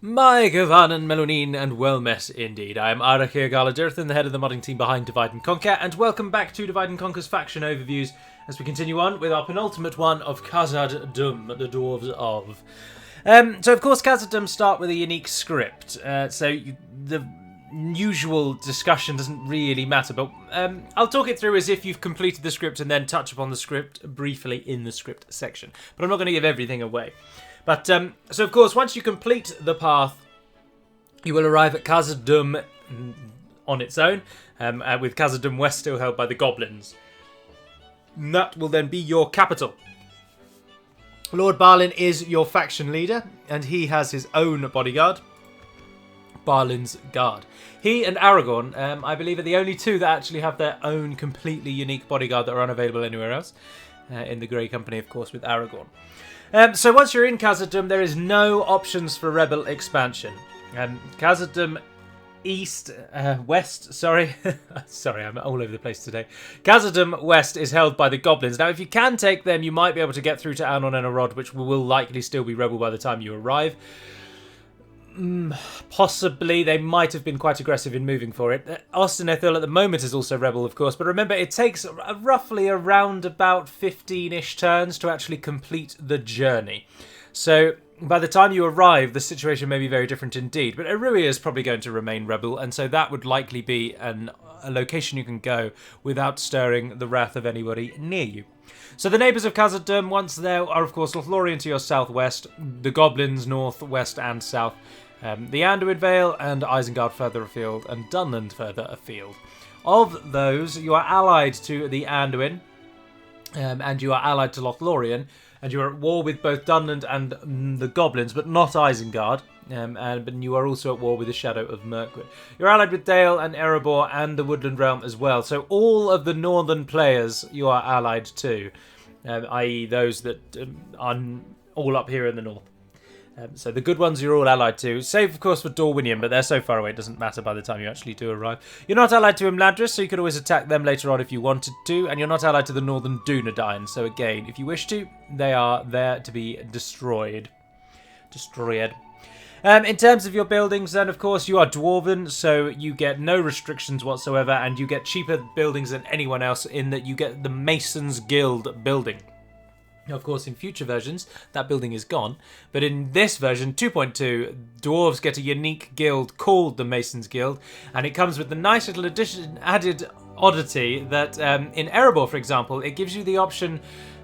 My Gavanan Melonin, and well met indeed. I am Arakir Galadirthan, the head of the modding team behind Divide and Conquer, and welcome back to Divide and Conquer's faction overviews as we continue on with our penultimate one of Khazad-dum, the Dwarves of. So of course Khazad-dum start with a unique script, the usual discussion doesn't really matter, but I'll talk it through as if you've completed the script and then touch upon the script briefly in the script section. But I'm not going to give everything away. But, so of course, once you complete the path, you will arrive at Khazad-dum on its own, with Khazad-dum West still held by the goblins. And that will then be your capital. Lord Balin is your faction leader, and he has his own bodyguard, Balin's Guard. He and Aragorn, I believe, are the only two that actually have their own completely unique bodyguard that are unavailable anywhere else. In the Grey Company, of course, with Aragorn. So once you're in Khazad-dum, there is no options for Rebel expansion. Khazad-dum West, sorry, I'm all over the place today. Khazad-dum West is held by the goblins. Now, if you can take them, you might be able to get through to Anon and Arod, which will likely still be Rebel by the time you arrive. Possibly, they might have been quite aggressive in moving for it. Ostenethil at the moment is also Rebel, of course, but remember, it takes roughly around about 15-ish turns to actually complete the journey. So, by the time you arrive, the situation may be very different indeed, but Eruia is probably going to remain Rebel, and so that would likely be a location you can go without stirring the wrath of anybody near you. So the neighbours of Khazad-dum, once there, are of course Lothlorien to your southwest, the Goblins north, west and south, the Anduin Vale and Isengard further afield, and Dunland further afield. Of those, you are allied to the Anduin, and you are allied to Lothlorien, and you are at war with both Dunland and the Goblins, but not Isengard, but you are also at war with the Shadow of Mirkwood. You're allied with Dale and Erebor and the Woodland Realm as well, so all of the northern players you are allied to, i.e. those that are all up here in the north. So the good ones you're all allied to, save of course for Dorwinion, but they're so far away it doesn't matter by the time you actually do arrive. You're not allied to Imladris, so you could always attack them later on if you wanted to, and you're not allied to the Northern Dunedain, so again, if you wish to, they are there to be destroyed. In terms of your buildings, then of course you are Dwarven, so you get no restrictions whatsoever, and you get cheaper buildings than anyone else in that you get the Masons Guild building. Of course, in future versions, that building is gone. But in this version, 2.2, dwarves get a unique guild called the Masons Guild. And it comes with the nice little added oddity that in Erebor, for example, it gives you the option,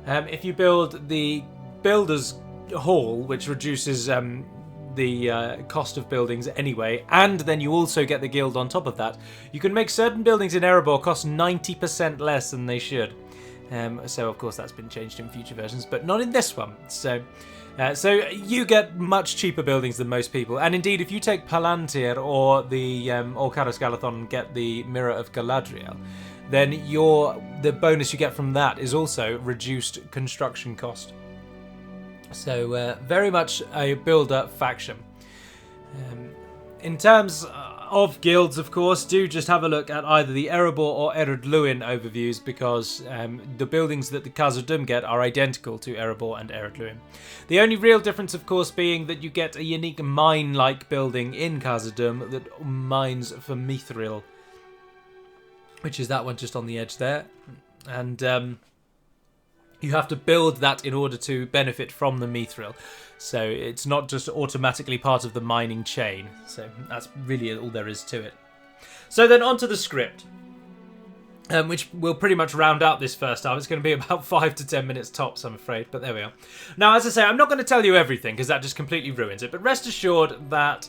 if you build the Builder's Hall, which reduces the cost of buildings anyway, and then you also get the guild on top of that, you can make certain buildings in Erebor cost 90% less than they should. So of course that's been changed in future versions, but not in this one. So you get much cheaper buildings than most people, and indeed if you take Palantir or the or Caras Galadhon and get the Mirror of Galadriel, then the bonus you get from that is also reduced construction cost. So very much a builder faction. In terms of guilds, of course, do just have a look at either the Erebor or Ered Luin overviews, because the buildings that the Khazad-dum get are identical to Erebor and Ered Luin. The only real difference, of course, being that you get a unique mine-like building in Khazad-dum that mines for Mithril, which is that one just on the edge there. And you have to build that in order to benefit from the Mithril. So it's not just automatically part of the mining chain. So that's really all there is to it. So then onto the script, which will pretty much round out this first half. It's going to be about 5 to 10 minutes tops, I'm afraid. But there we are. Now, as I say, I'm not going to tell you everything because that just completely ruins it. But rest assured that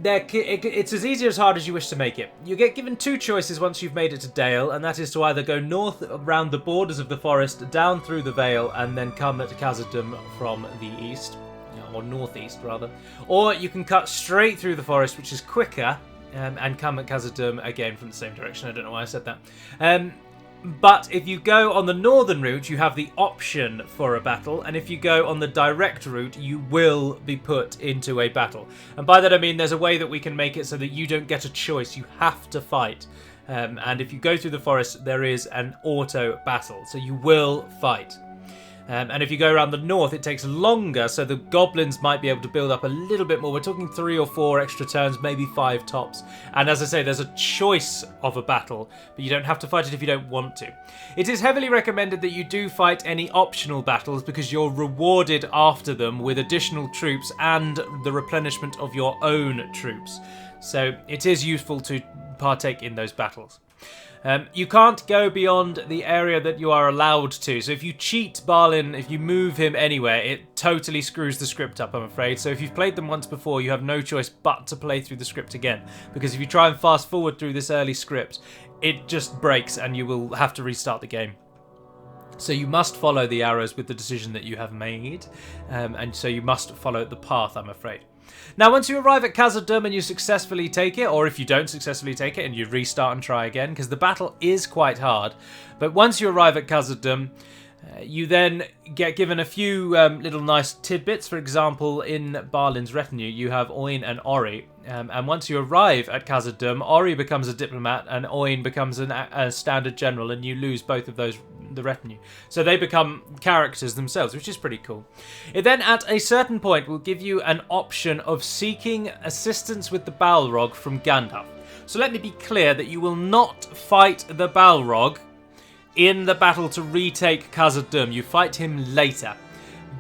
it's as easy or as hard as you wish to make it. You get given two choices once you've made it to Dale, and that is to either go north around the borders of the forest, down through the Vale, and then come at Khazad-dum from the east, or northeast rather, or you can cut straight through the forest, which is quicker, and come at Khazad-dum again from the same direction. I don't know why I said that. But if you go on the northern route, you have the option for a battle, and if you go on the direct route, you will be put into a battle. And by that I mean there's a way that we can make it so that you don't get a choice, you have to fight. And if you go through the forest, there is an auto battle, so you will fight. And if you go around the north, it takes longer, so the goblins might be able to build up a little bit more. We're talking 3 or 4 extra turns, maybe 5 tops. And as I say, there's a choice of a battle, but you don't have to fight it if you don't want to. It is heavily recommended that you do fight any optional battles because you're rewarded after them with additional troops and the replenishment of your own troops. So it is useful to partake in those battles. You can't go beyond the area that you are allowed to. So if you cheat Balin, if you move him anywhere, it totally screws the script up, I'm afraid. So if you've played them once before, you have no choice but to play through the script again. Because if you try and fast forward through this early script, it just breaks and you will have to restart the game. So you must follow the arrows with the decision that you have made. And so you must follow the path, I'm afraid. Now, once you arrive at Khazad-dum and you successfully take it, or if you don't successfully take it and you restart and try again, because the battle is quite hard, but once you arrive at Khazad-dum, you then get given a few little nice tidbits. For example, in Balin's retinue, you have Oin and Ori. And once you arrive at Khazad-dum, Ori becomes a diplomat and Oin becomes a standard general, and you lose both of those, the retinue. So they become characters themselves, which is pretty cool. It then, at a certain point, will give you an option of seeking assistance with the Balrog from Gandalf. So let me be clear that you will not fight the Balrog in the battle to retake Khazad-dum. You fight him later.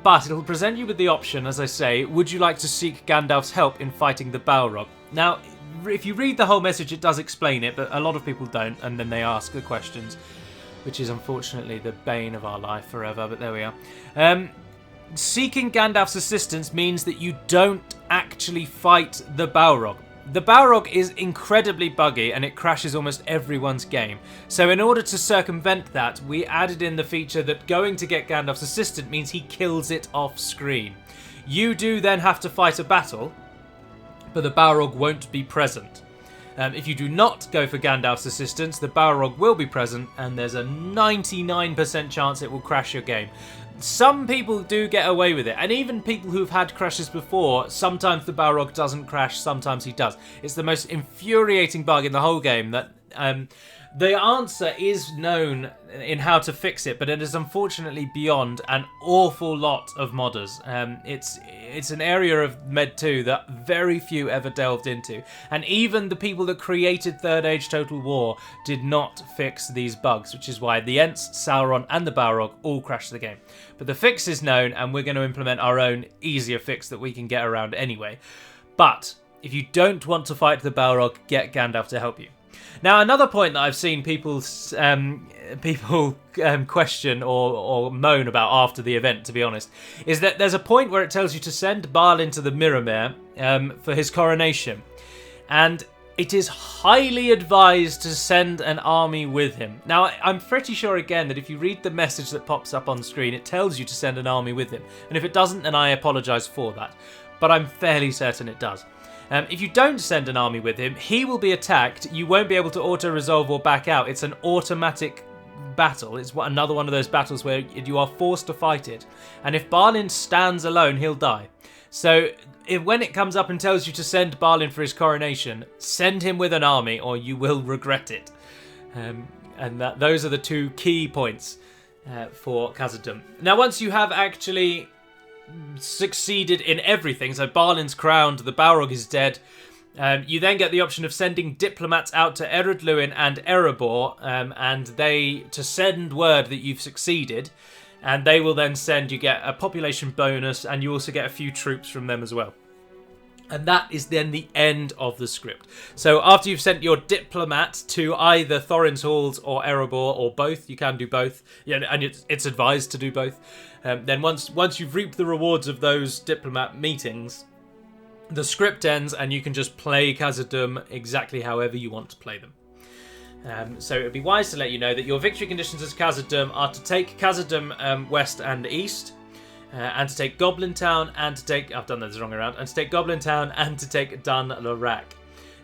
But it'll present you with the option, as I say, would you like to seek Gandalf's help in fighting the Balrog? Now, if you read the whole message, it does explain it, but a lot of people don't, and then they ask the questions, which is unfortunately the bane of our life forever, but there we are. Seeking Gandalf's assistance means that you don't actually fight the Balrog. The Balrog is incredibly buggy and it crashes almost everyone's game. So in order to circumvent that, we added in the feature that going to get Gandalf's assistant means he kills it off screen. You do then have to fight a battle, but the Balrog won't be present. If you do not go for Gandalf's assistance, the Balrog will be present and there's a 99% chance it will crash your game. Some people do get away with it, and even people who've had crashes before, sometimes the Balrog doesn't crash, sometimes he does. It's the most infuriating bug in the whole game that the answer is known in how to fix it, but it is unfortunately beyond an awful lot of modders. It's an area of Med 2 that very few ever delved into, and even the people that created Third Age Total War did not fix these bugs, which is why the Ents, Sauron and the Balrog all crashed the game. But the fix is known, and we're going to implement our own easier fix that we can get around anyway. But if you don't want to fight the Balrog, get Gandalf to help you. Now, another point that I've seen people question or moan about after the event, to be honest, is that there's a point where it tells you to send Balin to the Mirrormere for his coronation. And it is highly advised to send an army with him. Now, I'm pretty sure, again, that if you read the message that pops up on screen, it tells you to send an army with him. And if it doesn't, then I apologise for that. But I'm fairly certain it does. If you don't send an army with him, he will be attacked. You won't be able to auto-resolve or back out. It's an automatic battle. It's another one of those battles where you are forced to fight it. And if Balin stands alone, he'll die. So when it comes up and tells you to send Balin for his coronation, send him with an army or you will regret it. Those are the two key points for Khazad-dum. Now, once you have actually succeeded in everything, so Balin's crowned, the Balrog is dead, you then get the option of sending diplomats out to Ered Luin and Erebor, and they to send word that you've succeeded, and they will then you get a population bonus, and you also get a few troops from them as well. And that is then the end of the script. So after you've sent your diplomat to either Thorin's Halls or Erebor, or both, you can do both, and it's advised to do both. Then once you've reaped the rewards of those diplomat meetings, the script ends and you can just play Khazad-dum exactly however you want to play them. So it would be wise to let you know that your victory conditions as Khazad-dum are to take Khazad-dum west and east, and to take Goblin Town, and to take... I've done that the wrong way around. And to take Goblin Town, and to take Dun Lorak.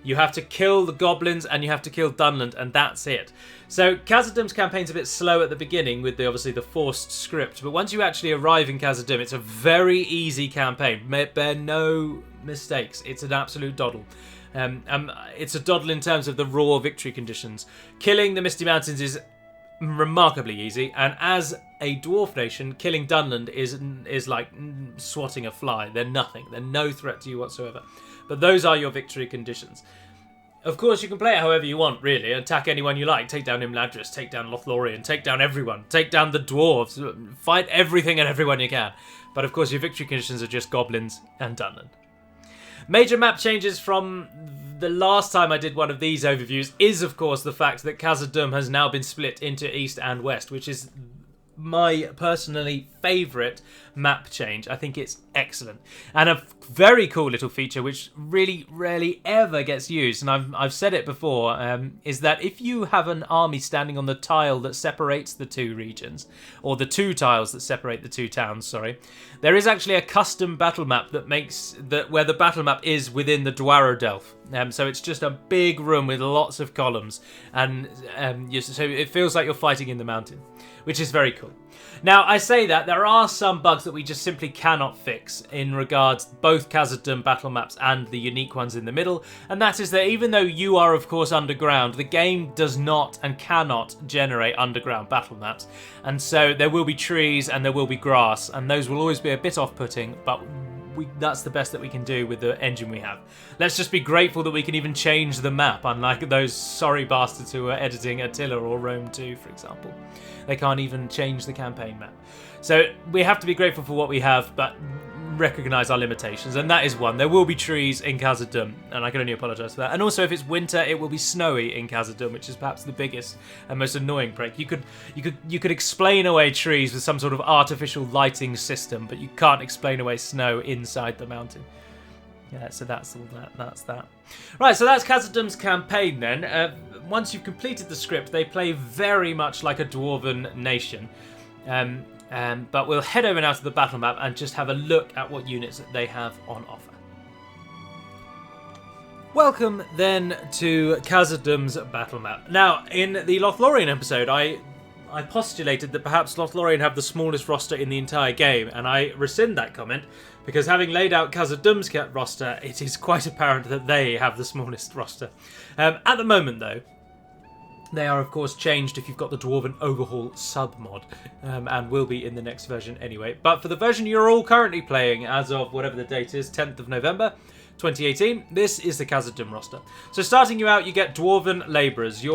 You have to kill the goblins, and you have to kill Dunland, and that's it. So Khazad-dum's campaign's a bit slow at the beginning, with obviously the forced script, but once you actually arrive in Khazad-dum, it's a very easy campaign. Bear no mistakes. It's an absolute doddle. It's a doddle in terms of the raw victory conditions. Killing the Misty Mountains is remarkably easy, and as a dwarf nation, killing Dunland is like swatting a fly. They're nothing. They're no threat to you whatsoever. But those are your victory conditions. Of course, you can play it however you want, really. Attack anyone you like. Take down Imladris, take down Lothlorien, take down everyone. Take down the dwarves. Fight everything and everyone you can. But of course, your victory conditions are just goblins and Dunland. Major map changes from the last time I did one of these overviews is, of course, the fact that Khazad-dum has now been split into East and West, which is my personally favourite map change. I think it's excellent. And a very cool little feature which really rarely ever gets used, and I've said it before, is that if you have an army standing on the tile that separates the two regions, or the two tiles that separate the two towns, sorry, there is actually a custom battle map that makes that where the battle map is within the Dwaradelf. So it's just a big room with lots of columns, and so it feels like you're fighting in the mountain, which is very cool. Now, I say that there are some bugs that we just simply cannot fix in regards both Khazad-dum battle maps and the unique ones in the middle, and that is that even though you are, of course, underground, the game does not and cannot generate underground battle maps, and so there will be trees and there will be grass, and those will always be a bit off-putting, but that's the best that we can do with the engine we have. Let's just be grateful that we can even change the map, unlike those sorry bastards who are editing Attila or Rome 2, for example. They can't even change the campaign map. So we have to be grateful for what we have, but recognise our limitations, and that is one. There will be trees in Khazad-dum, and I can only apologise for that. And also, if it's winter, it will be snowy in Khazad-dum, which is perhaps the biggest and most annoying break. You could explain away trees with some sort of artificial lighting system, but you can't explain away snow inside the mountain. Yeah, so that's all that. That's that. Right, so that's Khazad-dum's campaign then. Once you've completed the script, they play very much like a dwarven nation. But we'll head over now to the battle map and just have a look at what units that they have on offer. Welcome then to Khazad-dum's battle map. Now, in the Lothlorien episode, I postulated that perhaps Lothlorien have the smallest roster in the entire game, and I rescind that comment because having laid out Khazad-dum's roster, it is quite apparent that they have the smallest roster. At the moment, though, they are, of course, changed if you've got the Dwarven Overhaul Submod, and will be in the next version anyway. But for the version you're all currently playing, as of whatever the date is, 10th of November, 2018, this is the Khazad-dum roster. So starting you out, you get Dwarven Labourers. Each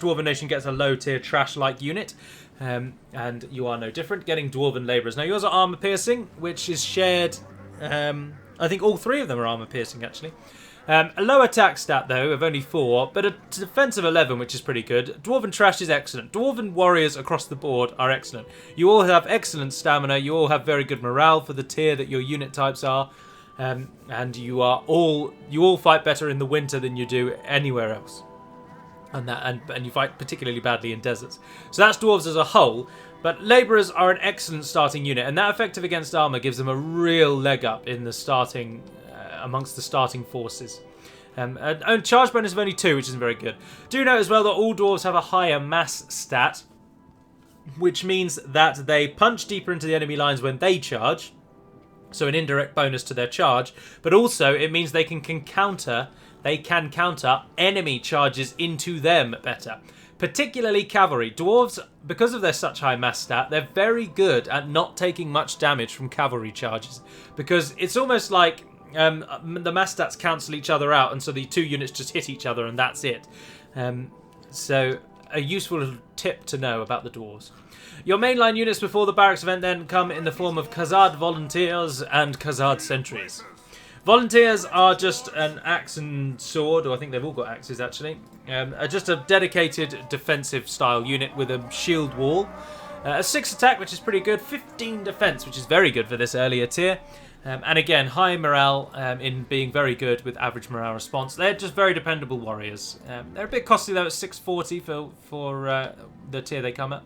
Dwarven nation gets a low-tier trash-like unit, and you are no different, getting Dwarven Labourers. Now, yours are armour-piercing, which is shared... I think all three of them are armour-piercing, actually. A low attack stat, though, of only 4, but a defense of 11, which is pretty good. Dwarven Trash is excellent. Dwarven Warriors across the board are excellent. You all have excellent stamina. You all have very good morale for the tier that your unit types are. And you all fight better in the winter than you do anywhere else. And you fight particularly badly in deserts. So that's Dwarves as a whole. But Labourers are an excellent starting unit, and that effective against armour gives them a real leg up in the starting... amongst the starting forces. And charge bonus of only 2, which isn't very good. Do note as well that all dwarves have a higher mass stat, which means that they punch deeper into the enemy lines when they charge, so an indirect bonus to their charge, but also it means they can counter enemy charges into them better. Particularly cavalry. Dwarves, because of their such high mass stat, they're very good at not taking much damage from cavalry charges, because it's almost like the mass stats cancel each other out, and so the two units just hit each other, and that's it. So a useful little tip to know about the dwarves. Your mainline units before the barracks event then come in the form of Khazad volunteers and Khazad sentries. Volunteers are just an axe and sword, or I think they've all got axes actually. Just a dedicated defensive style unit with a shield wall. A 6 attack, which is pretty good. 15 defense, which is very good for this earlier tier. And again, high morale in being very good with average morale response. They're just very dependable warriors. They're a bit costly though at 640 for the tier they come at.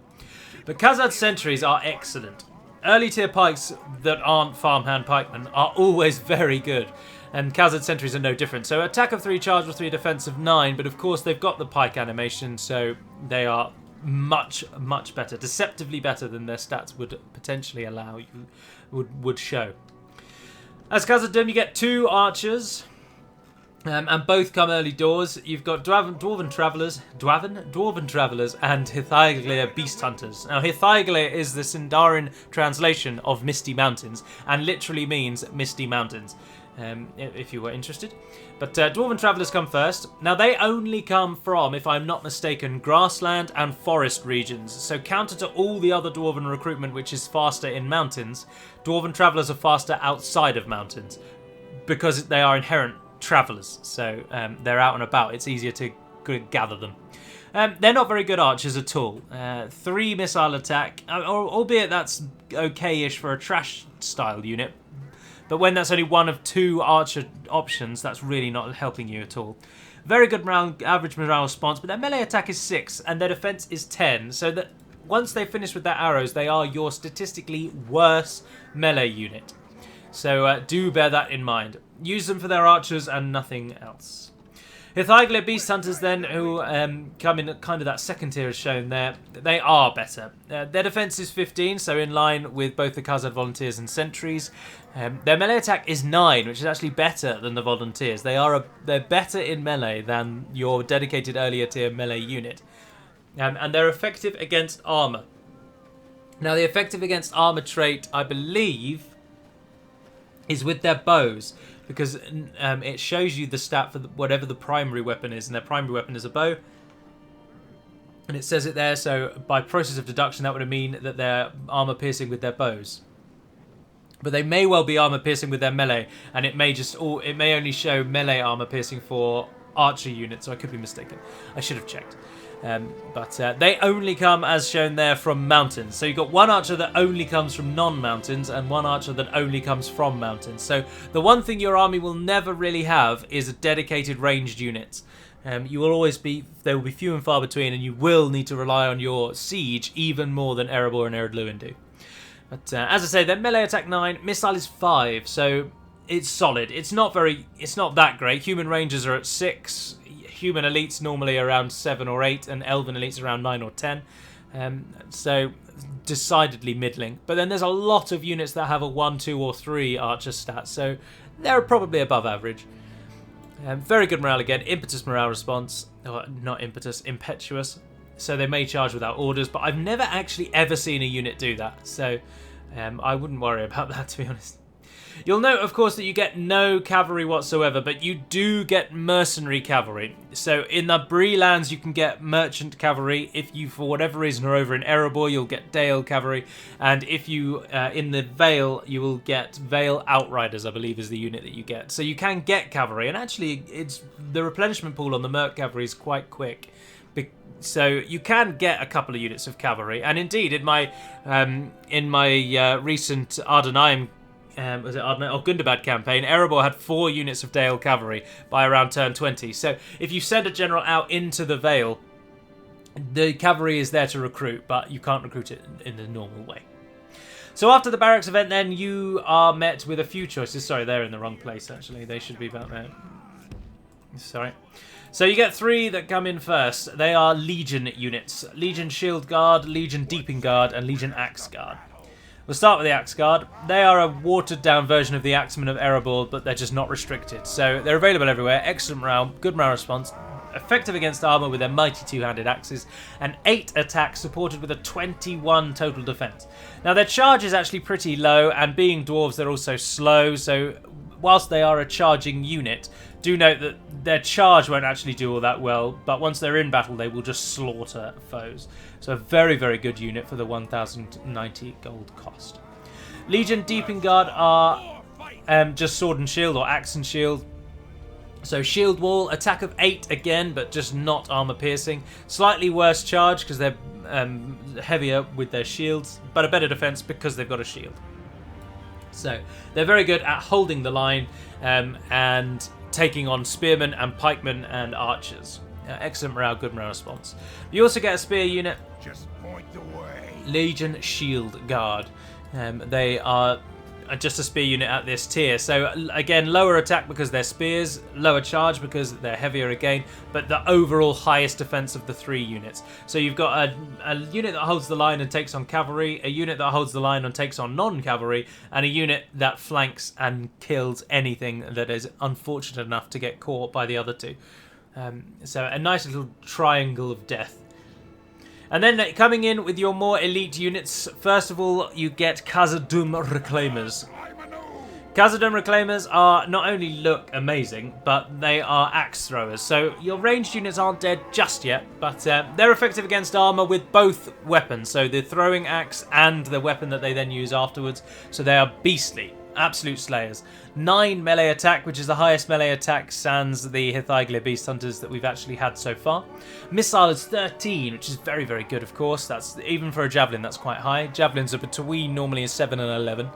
But Khazad sentries are excellent. Early tier pikes that aren't farmhand pikemen are always very good. And Khazad sentries are no different. So attack of 3, charge of 3, defense of 9. But of course they've got the pike animation, so they are much, much better. Deceptively better than their stats would potentially allow you, would show. As Khazad-dum, you get 2 archers, And both come early doors. You've got Dwarven Travellers and Hithyglia Beast Hunters. Now, Hithyglia is the Sindarin translation of Misty Mountains and literally means Misty Mountains, if you were interested. But Dwarven Travellers come first. Now, they only come from, if I'm not mistaken, grassland and forest regions. So counter to all the other Dwarven recruitment, which is faster in mountains, Dwarven Travellers are faster outside of mountains because they are inherent travellers, so they're out and about. It's easier to gather them. They're not very good archers at all. 3 missile attack, albeit that's okay-ish for a trash style unit, but when that's only one of 2 archer options, that's really not helping you at all. Very good average morale response, but their melee attack is 6 and their defense is 10, so that once they finish with their arrows, they are your statistically worse melee unit. So do bear that in mind. Use them for their archers and nothing else. Hithyglia Beast Hunters then, who come in kind of that second tier as shown there, they are better. Their defense is 15, so in line with both the Khazad volunteers and sentries. Their melee attack is 9, which is actually better than the volunteers. They're better in melee than your dedicated earlier tier melee unit. And they're effective against armor. Now the effective against armor trait, I believe, is with their bows, because it shows you the stat for whatever the primary weapon is, and their primary weapon is a bow, and it says it there. So by process of deduction, that would mean that they're armor piercing with their bows, but they may well be armor piercing with their melee, and it may only show melee armor piercing for archer units. So I could be mistaken. I should have checked. But they only come, as shown there, from mountains. So you've got one archer that only comes from non-mountains and one archer that only comes from mountains. So the one thing your army will never really have is a dedicated ranged unit. You will always be, there will be few and far between, and you will need to rely on your siege even more than Erebor and Eredluin do. But as I say, their melee attack 9, missile is 5, so it's solid. It's not that great. Human rangers are at 6. Human elites normally around 7 or 8, and elven elites around 9 or 10. So decidedly middling. But then there's a lot of units that have a 1, 2 or 3 archer stat, so they're probably above average. Very good morale again. Impetus morale response. Oh, not impetus, impetuous. So they may charge without orders, but I've never actually ever seen a unit do that. So I wouldn't worry about that, to be honest. You'll note, of course, that you get no cavalry whatsoever, but you do get mercenary cavalry. So in the Bree lands, you can get merchant cavalry. If you, for whatever reason, are over in Erebor, you'll get Dale cavalry. And if you, in the Vale, you will get Vale Outriders, I believe, is the unit that you get. So you can get cavalry, and actually, the replenishment pool on the Merc cavalry is quite quick. So you can get a couple of units of cavalry, and indeed, in my recent Ardenaim Gundabad campaign, Erebor had 4 units of Dale cavalry by around turn 20. So if you send a general out into the Vale, the cavalry is there to recruit, but you can't recruit it in the normal way. So after the barracks event, then you are met with a few choices. Sorry, they're in the wrong place. Actually, they should be about there. Sorry. So you get 3 that come in first. They are Legion units: Legion Shield Guard, Legion Deeping Guard, and Legion Axe Guard. We'll start with the Axe Guard. They are a watered-down version of the Axemen of Erebor, but they're just not restricted. So they're available everywhere. Excellent morale, good morale response, effective against armor with their mighty 2-handed axes, and 8 attacks supported with a 21 total defense. Now their charge is actually pretty low, and being dwarves, they're also slow. So whilst they are a charging unit, do note that their charge won't actually do all that well, but once they're in battle, they will just slaughter foes. So a very, very good unit for the 1,090 gold cost. Legion Deeping Guard are just sword and shield, or axe and shield. So shield wall, attack of 8 again, but just not armor piercing. Slightly worse charge because they're heavier with their shields, but a better defense because they've got a shield. So they're very good at holding the line and taking on spearmen and pikemen and archers. Excellent morale, good morale response. You also get a spear unit. Just point the way. Legion Shield Guard. They are just a spear unit at this tier. So again, lower attack because they're spears, lower charge because they're heavier again, but the overall highest defense of the 3 units. So you've got a unit that holds the line and takes on cavalry, a unit that holds the line and takes on non-cavalry, and a unit that flanks and kills anything that is unfortunate enough to get caught by the other 2. So a nice little triangle of death. And then coming in with your more elite units, first of all, you get Khazad-dum Reclaimers. Khazad-dum Reclaimers are not only look amazing, but they are axe throwers. So your ranged units aren't dead just yet, but they're effective against armor with both weapons. So the throwing axe and the weapon that they then use afterwards. So they are beastly. Absolute slayers. 9 melee attack, which is the highest melee attack sans the Hithyglia Beast Hunters that we've actually had so far. Missile is 13, which is very, very good, of course. That's even for a javelin, that's quite high. Javelins are between normally a 7 and 11.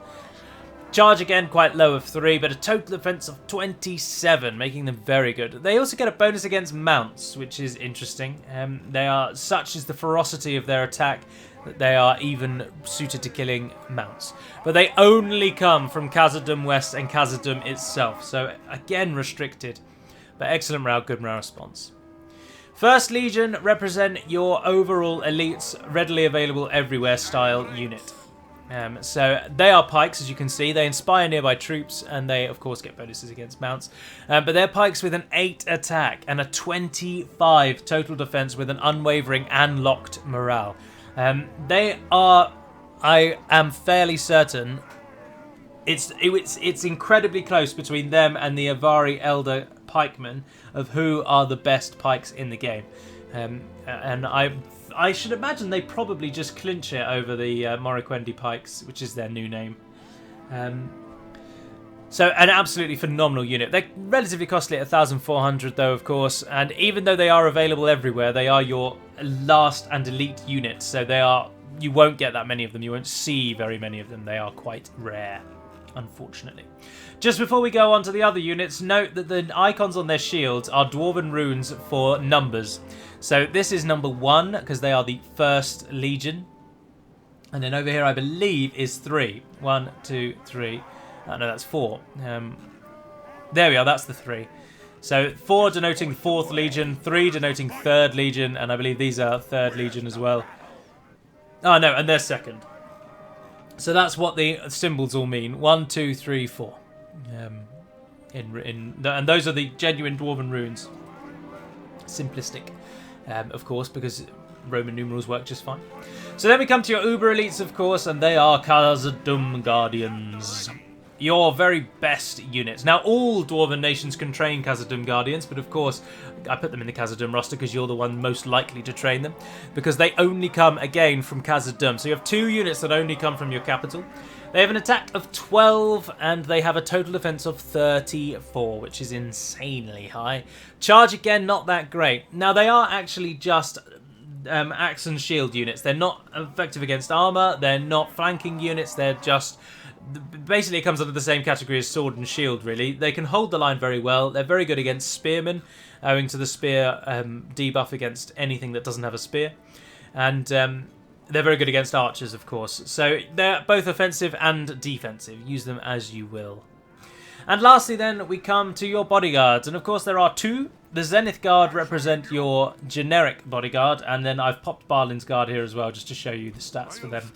Charge again, quite low of 3, but a total defense of 27, making them very good. They also get a bonus against mounts, which is interesting. They are such is the ferocity of their attack that they are even suited to killing mounts. But they only come from Khazad-dum West and Khazad-dum itself, so again restricted. But excellent morale, good morale response. First Legion represent your overall elites, readily available everywhere style unit. So they are pikes, as you can see. They inspire nearby troops, and they, of course, get bonuses against mounts. But they're pikes with an 8 attack and a 25 total defense with an unwavering and locked morale. They are, I am fairly certain, it's incredibly close between them and the Avari Elder Pikemen of who are the best pikes in the game. And I should imagine they probably just clinch it over the Morikwendi Pikes, which is their new name. So an absolutely phenomenal unit. They're relatively costly at 1,400 though, of course, and even though they are available everywhere, they are your last and elite units, so you won't get that many of them. You won't see very many of them. They are quite rare, unfortunately. Just before we go on to the other units, note that the icons on their shields are dwarven runes for numbers. So this is number 1 because they are the first Legion, and then over here I believe is 3. 1, 2, 3. Oh, no, that's 4. There we are, that's the 3. So 4 denoting 4th Legion, 3 denoting 3rd Legion, and I believe these are 3rd Legion as well. Oh no, and they're 2nd. So that's what the symbols all mean. 1, 2, 3, 4. And those are the genuine dwarven runes. Simplistic, of course, because Roman numerals work just fine. So then we come to your uber elites, of course, and they are Khazad-dum Guardians. Your very best units. Now, all Dwarven nations can train Khazad-dum Guardians, but of course, I put them in the Khazad-dum roster because you're the one most likely to train them, because they only come, again, from Khazad-dum. So you have 2 units that only come from your capital. They have an attack of 12, and they have a total defense of 34, which is insanely high. Charge, again, not that great. Now, they are actually just axe and shield units. They're not effective against armor. They're not flanking units. They're just... Basically, it comes under the same category as sword and shield, really. They can hold the line very well. They're very good against spearmen, owing to the spear debuff against anything that doesn't have a spear. And they're very good against archers, of course. So they're both offensive and defensive. Use them as you will. And lastly, then, we come to your bodyguards. And, of course, there are 2. The Zenith Guard represent your generic bodyguard. And then I've popped Balin's Guard here as well, just to show you the stats for them.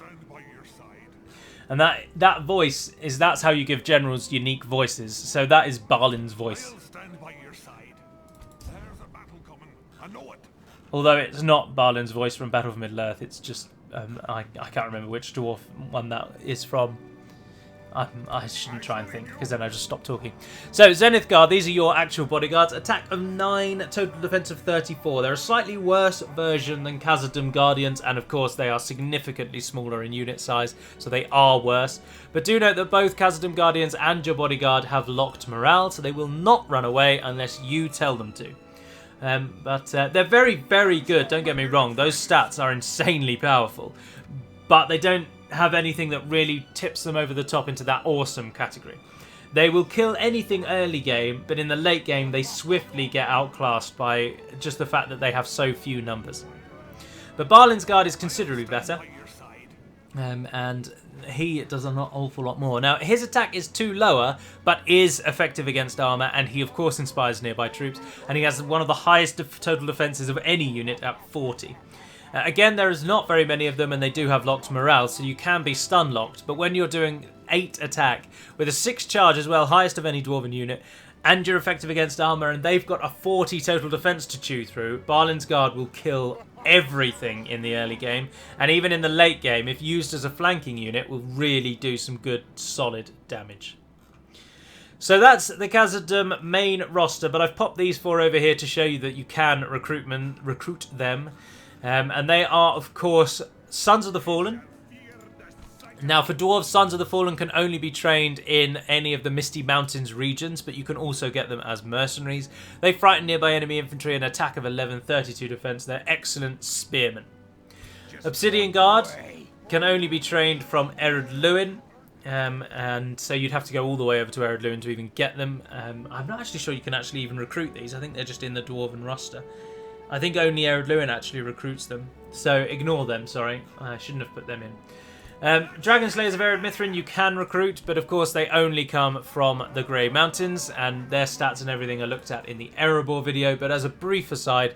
And that voice that's how you give generals unique voices. So that is Balin's voice. Although it's not Balin's voice from Battle of Middle-earth, it's just I can't remember which dwarf one that is from. I shouldn't try and think, because then I just stop talking. So, Zenith Guard, these are your actual bodyguards. Attack of 9, total defense of 34. They're a slightly worse version than Khazad-dum Guardians, and of course they are significantly smaller in unit size, so they are worse. But do note that both Khazad-dum Guardians and your bodyguard have locked morale, so they will not run away unless you tell them to. But they're very, very good, don't get me wrong. Those stats are insanely powerful, but they don't have anything that really tips them over the top into that awesome category. They will kill anything early game, but in the late game they swiftly get outclassed by just the fact that they have so few numbers. But Balin's Guard is considerably better. and he does an awful lot more. Now, his attack is 2 lower, but is effective against armor, and he, of course, inspires nearby troops, and he has one of the highest total defenses of any unit at 40. Again, there is not very many of them, and they do have locked morale, so you can be stun locked, but when you're doing 8 attack, with a 6 charge as well, highest of any dwarven unit, and you're effective against armor, and they've got a 40 total defense to chew through, Balin's Guard will kill everything in the early game, and even in the late game, if used as a flanking unit, will really do some good solid damage. So that's the Khazad-dum main roster, but I've popped these 4 over here to show you that you can recruit them, and they are, of course, Sons of the Fallen. Now, for Dwarves, Sons of the Fallen can only be trained in any of the Misty Mountains regions, but you can also get them as mercenaries. They frighten nearby enemy infantry, an attack of 11, 32 defense. They're excellent spearmen. Obsidian Guard can only be trained from Ered Luin, and so you'd have to go all the way over to Ered Luin to even get them. I'm not actually sure you can actually even recruit these. I think they're just in the Dwarven roster. I think only Ered Luin actually recruits them, so ignore them, sorry. I shouldn't have put them in. Dragon Slayers of Ered Mithrin you can recruit, but of course they only come from the Grey Mountains, and their stats and everything are looked at in the Erebor video, but as a brief aside,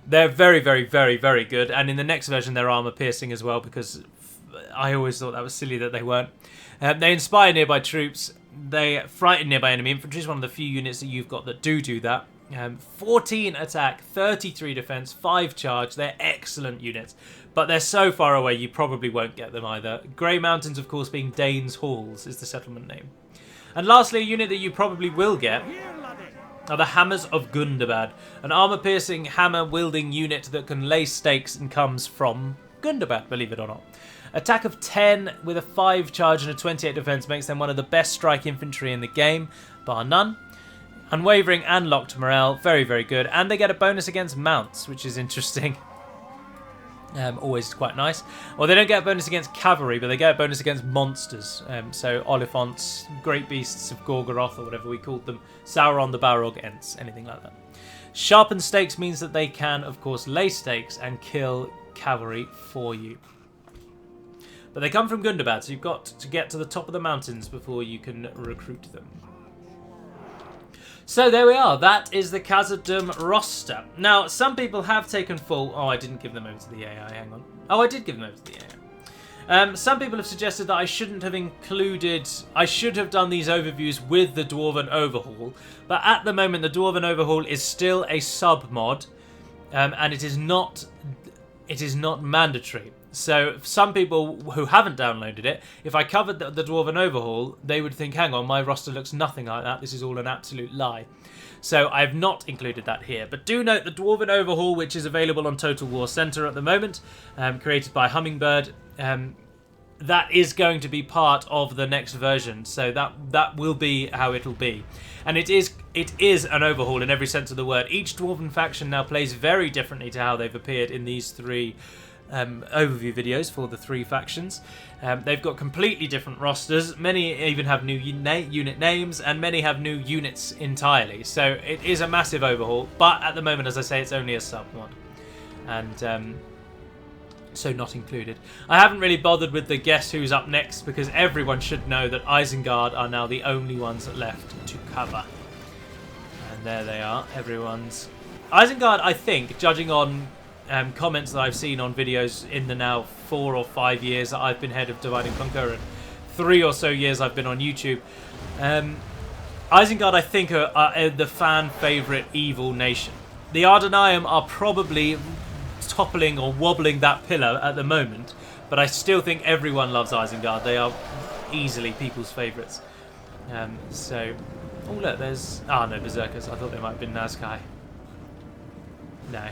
they're very, very, very, very good, and in the next version they're armor piercing as well, because I always thought that was silly that they weren't. They inspire nearby troops, they frighten nearby enemy infantry, is one of the few units that you've got that do that. 14 attack, 33 defense, 5 charge. They're excellent units, but they're so far away you probably won't get them either. Grey Mountains, of course, being Dane's Halls is the settlement name. And lastly, a unit that you probably will get are the Hammers of Gundabad, an armor-piercing, hammer-wielding unit that can lay stakes and comes from Gundabad, believe it or not. Attack of 10 with a 5 charge and a 28 defense makes them one of the best strike infantry in the game, bar none. Unwavering and locked morale, very, very good. And they get a bonus against mounts, which is interesting. Always quite nice. Well, they don't get a bonus against cavalry, but they get a bonus against monsters. So Oliphants, Great Beasts of Gorgoroth, or whatever we called them. Sauron the Balrog Ents, anything like that. Sharpened stakes means that they can, of course, lay stakes and kill cavalry for you. But they come from Gundabad, so you've got to get to the top of the mountains before you can recruit them. So there we are, that is the Khazad-dum roster. Now, some people have taken full... Oh, I didn't give them over to the AI, hang on. Oh, I did give them over to the AI. Some people have suggested that I shouldn't have included... I should have done these overviews with the Dwarven Overhaul, but at the moment the Dwarven Overhaul is still a submod, and it is not mandatory. So some people who haven't downloaded it, if I covered the Dwarven Overhaul, they would think, hang on, my roster looks nothing like that. This is all an absolute lie. So I have not included that here. But do note the Dwarven Overhaul, which is available on Total War Center at the moment, created by Hummingbird, that is going to be part of the next version. So that will be how it'll be. And it is an overhaul in every sense of the word. Each Dwarven faction now plays very differently to how they've appeared in these 3 overview videos for the 3 factions. They've got completely different rosters. Many even have new unit names, and many have new units entirely. So it is a massive overhaul, but at the moment, as I say, it's only a submod, and so not included. I haven't really bothered with the guess who's up next, because everyone should know that Isengard are now the only ones left to cover. And there they are, everyone's... Isengard, I think, judging on comments that I've seen on videos in the now 4 or 5 years that I've been head of Divide and Conquer, and 3 or so years I've been on YouTube, Isengard, I think, are the fan favourite evil nation. The Ardenaeum are probably toppling or wobbling that pillar at the moment, but I still think everyone loves Isengard. They are easily people's favourites. So, oh look, there's... Ah, no, Berserkers. I thought they might have been Nazkai. No.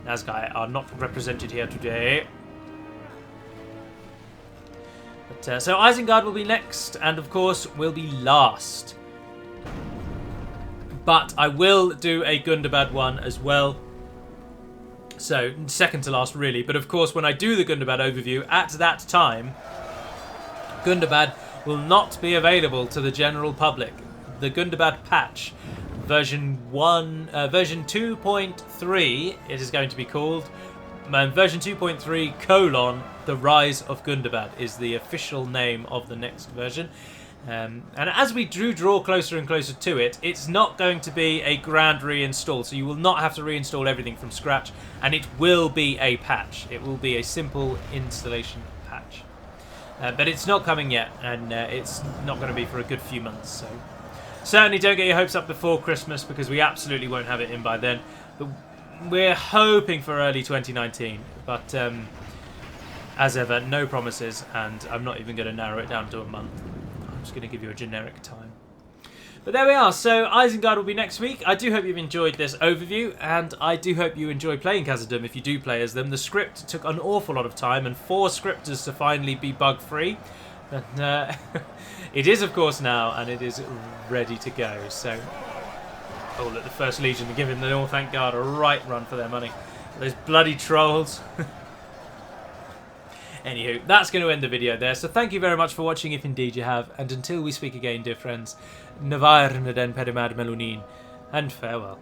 Nazgai are not represented here today. But, so Isengard will be next, and of course will be last. But I will do a Gundabad one as well. So, second to last really. But of course, when I do the Gundabad overview, at that time, Gundabad will not be available to the general public. The Gundabad patch, version 2.3, it is going to be called, version 2.3 : The Rise of Gundabad is the official name of the next version. And as we draw closer and closer to it, it's not going to be a grand reinstall, so you will not have to reinstall everything from scratch, and it will be a patch. It will be a simple installation patch. But it's not coming yet, and it's not going to be for a good few months, so certainly don't get your hopes up before Christmas, because we absolutely won't have it in by then. But we're hoping for early 2019, but as ever, no promises, and I'm not even going to narrow it down to a month. I'm just going to give you a generic time. But there we are. So Isengard will be next week. I do hope you've enjoyed this overview, and I do hope you enjoy playing Khazad-dum if you do play as them. The script took an awful lot of time and 4 scripters to finally be bug-free. But it is, of course, now, and it is ready to go. So, oh, look, the First Legion are giving the Northant Guard a right run for their money. Those bloody trolls. Anywho, that's going to end the video there, so thank you very much for watching if indeed you have, and until we speak again, dear friends, Navar Naden Pedimad Melunin, and farewell.